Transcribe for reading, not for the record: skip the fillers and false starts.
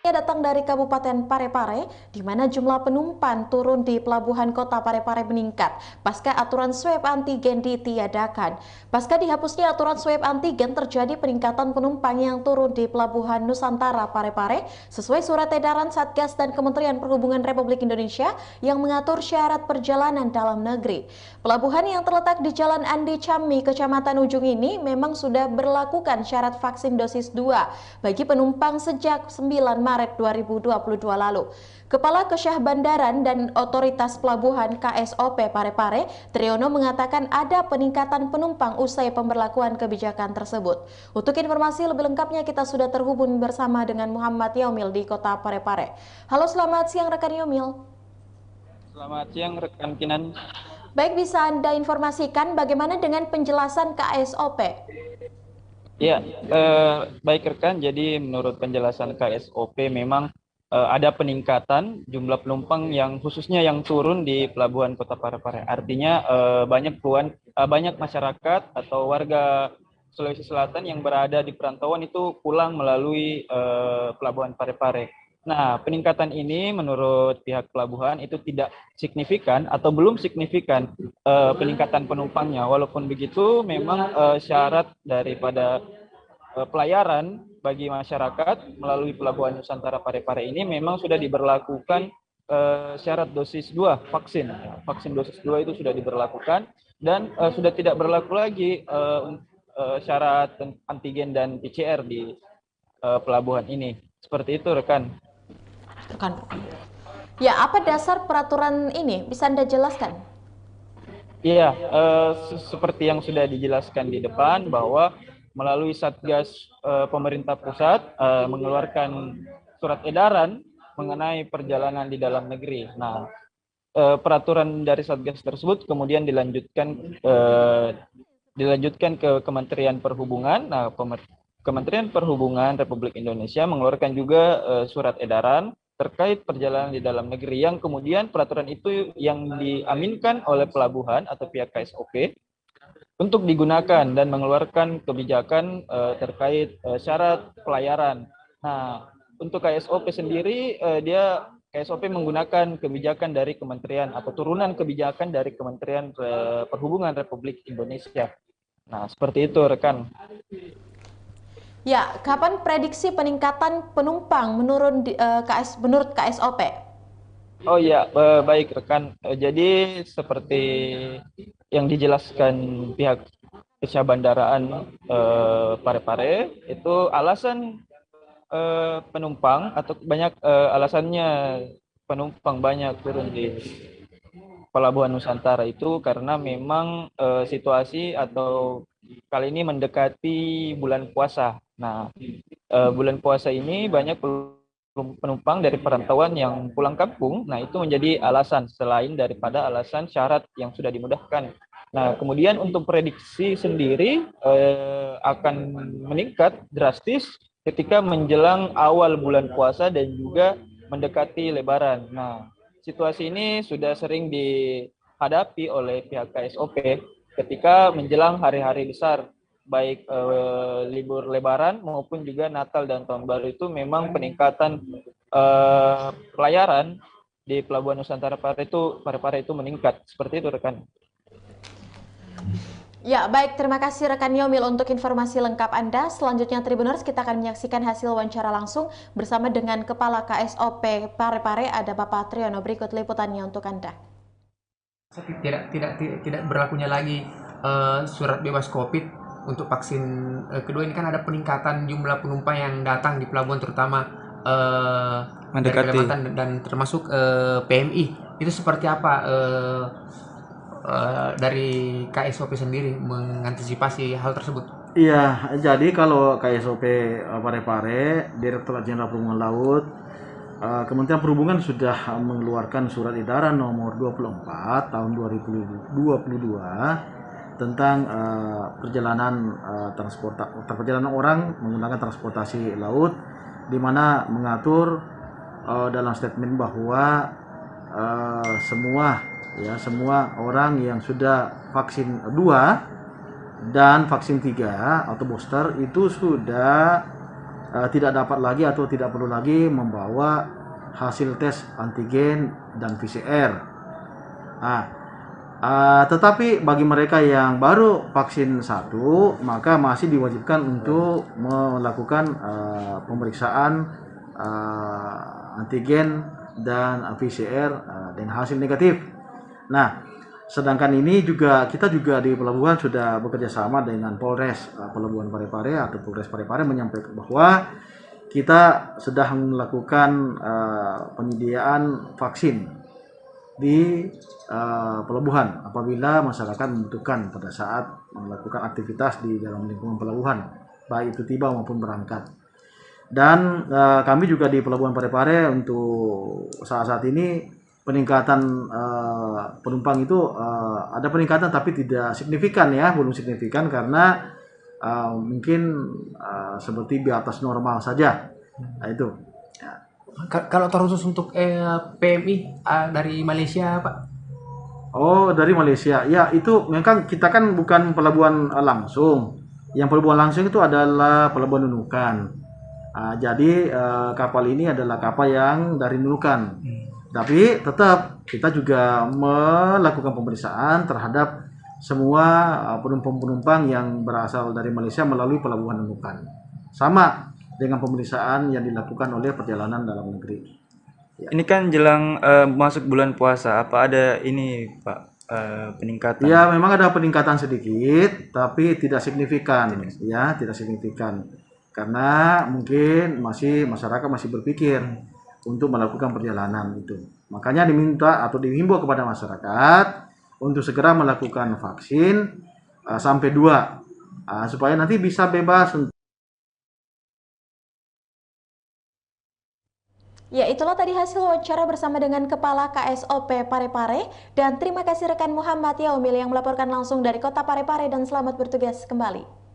Datang dari Kabupaten Parepare, di mana jumlah penumpang turun di pelabuhan kota Parepare meningkat pasca aturan swab antigen ditiadakan. Pasca dihapusnya aturan swab antigen, terjadi peningkatan penumpang yang turun di pelabuhan Nusantara Parepare sesuai surat edaran Satgas dan Kementerian Perhubungan Republik Indonesia yang mengatur syarat perjalanan dalam negeri. Pelabuhan yang terletak di Jalan Andi Cami, Kecamatan Ujung ini memang sudah berlakukan syarat vaksin dosis 2 bagi penumpang sejak 9 Maret 2022 lalu. Kepala Kesyah Bandaran dan Otoritas Pelabuhan KSOP Parepare, Triyono mengatakan ada peningkatan penumpang usai pemberlakuan kebijakan tersebut. Untuk informasi lebih lengkapnya kita sudah terhubung bersama dengan Muhammad Yaumil di Kota Parepare. Halo, selamat siang rekan Yaumil. Selamat siang rekan Kinan. Baik, bisa Anda informasikan bagaimana dengan penjelasan KSOP? Ya, baik rekan. Jadi menurut penjelasan KSOP memang ada peningkatan jumlah penumpang yang khususnya yang turun di pelabuhan Kota Parepare. Artinya banyak masyarakat atau warga Sulawesi Selatan yang berada di perantauan itu pulang melalui pelabuhan Parepare. Nah, peningkatan ini menurut pihak pelabuhan itu tidak signifikan atau belum signifikan peningkatan penumpangnya. Walaupun begitu, memang syarat daripada pelayaran bagi masyarakat melalui pelabuhan Nusantara Parepare ini memang sudah diberlakukan syarat dosis 2 vaksin. Vaksin dosis 2 itu sudah diberlakukan dan sudah tidak berlaku lagi syarat antigen dan PCR di pelabuhan ini. Seperti itu rekan. Ya, apa dasar peraturan ini? Bisa Anda jelaskan? Iya, seperti yang sudah dijelaskan di depan bahwa melalui Satgas pemerintah pusat mengeluarkan surat edaran mengenai perjalanan di dalam negeri. Nah, peraturan dari Satgas tersebut kemudian dilanjutkan ke Kementerian Perhubungan. Nah, Kementerian Perhubungan Republik Indonesia mengeluarkan juga surat edaran terkait perjalanan di dalam negeri yang kemudian peraturan itu yang diaminkan oleh pelabuhan atau pihak KSOP untuk digunakan dan mengeluarkan kebijakan terkait syarat pelayaran. Nah, untuk KSOP sendiri KSOP menggunakan kebijakan dari Kementerian atau turunan kebijakan dari Kementerian Perhubungan Republik Indonesia. Nah, seperti itu rekan. Ya, kapan prediksi peningkatan penumpang menurut KSOP? Oh ya, baik rekan. Jadi seperti yang dijelaskan pihak Kesyah Bandaraan Parepare, itu alasan penumpang atau banyak alasannya penumpang banyak turun di Pelabuhan Nusantara itu karena memang situasi atau kali ini mendekati bulan puasa. Nah, bulan puasa ini banyak penumpang dari perantauan yang pulang kampung. Nah, itu menjadi alasan selain daripada alasan syarat yang sudah dimudahkan. Nah, kemudian untuk prediksi sendiri akan meningkat drastis ketika menjelang awal bulan puasa dan juga mendekati Lebaran. Nah, situasi ini sudah sering dihadapi oleh pihak KSOP ketika menjelang hari-hari besar, baik libur Lebaran maupun juga Natal dan Tahun Baru itu memang peningkatan pelayaran di Pelabuhan Nusantara Parepare itu meningkat. Seperti itu rekan. Ya, baik. Terima kasih rekan Yomil untuk informasi lengkap Anda. Selanjutnya Tribuners, kita akan menyaksikan hasil wawancara langsung bersama dengan Kepala KSOP Parepare, ada Bapak Triyono. Berikut liputannya untuk Anda. Tidak berlakunya lagi surat bebas COVID untuk vaksin kedua ini, kan ada peningkatan jumlah penumpang yang datang di pelabuhan, terutama dari Kalimantan dan termasuk PMI. Itu seperti apa dari KSOP sendiri mengantisipasi hal tersebut? Iya, jadi kalau KSOP Parepare, Direktorat Jenderal Perhubungan Laut, Kementerian Perhubungan sudah mengeluarkan surat edaran nomor 24 tahun 2022 tentang perjalanan orang menggunakan transportasi laut, di mana mengatur dalam statement bahwa semua orang yang sudah vaksin 2 dan vaksin 3 atau booster itu sudah tidak dapat lagi atau tidak perlu lagi membawa hasil tes antigen dan PCR. Nah, tetapi bagi mereka yang baru vaksin 1, maka masih diwajibkan untuk melakukan pemeriksaan antigen dan PCR dengan hasil negatif. Nah, sedangkan ini kita juga di pelabuhan sudah bekerja sama dengan Polres Pelabuhan Parepare atau Polres Parepare menyampaikan bahwa kita sedang melakukan penyediaan vaksin di pelabuhan apabila masyarakat membutuhkan pada saat melakukan aktivitas di dalam lingkungan pelabuhan, baik itu tiba maupun berangkat. Dan kami juga di Pelabuhan Parepare untuk saat ini peningkatan penumpang itu ada peningkatan tapi tidak signifikan ya, belum signifikan karena mungkin seperti di atas normal saja. Nah, itu. Ya. Kalau terkhusus untuk PMI dari Malaysia, Pak? Oh, dari Malaysia. Ya, itu memang kita kan bukan pelabuhan langsung. Yang pelabuhan langsung itu adalah Pelabuhan Nunukan. Jadi kapal ini adalah kapal yang dari Nunukan. Tapi tetap kita juga melakukan pemeriksaan terhadap semua penumpang-penumpang yang berasal dari Malaysia melalui Pelabuhan Nunukan. Sama dengan pemeriksaan yang dilakukan oleh perjalanan dalam negeri. Ya. Ini kan jelang masuk bulan puasa, apa ada ini Pak peningkatan? Ya, memang ada peningkatan sedikit, tapi tidak signifikan, ya, tidak signifikan. Karena mungkin masyarakat masih berpikir untuk melakukan perjalanan itu. Makanya diminta atau dihimbau kepada masyarakat untuk segera melakukan vaksin sampai 2 supaya nanti bisa bebas. Ya, itulah tadi hasil wawancara bersama dengan Kepala KSOP Parepare. Dan terima kasih rekan Muhammad Yaumil yang melaporkan langsung dari Kota Parepare dan selamat bertugas kembali.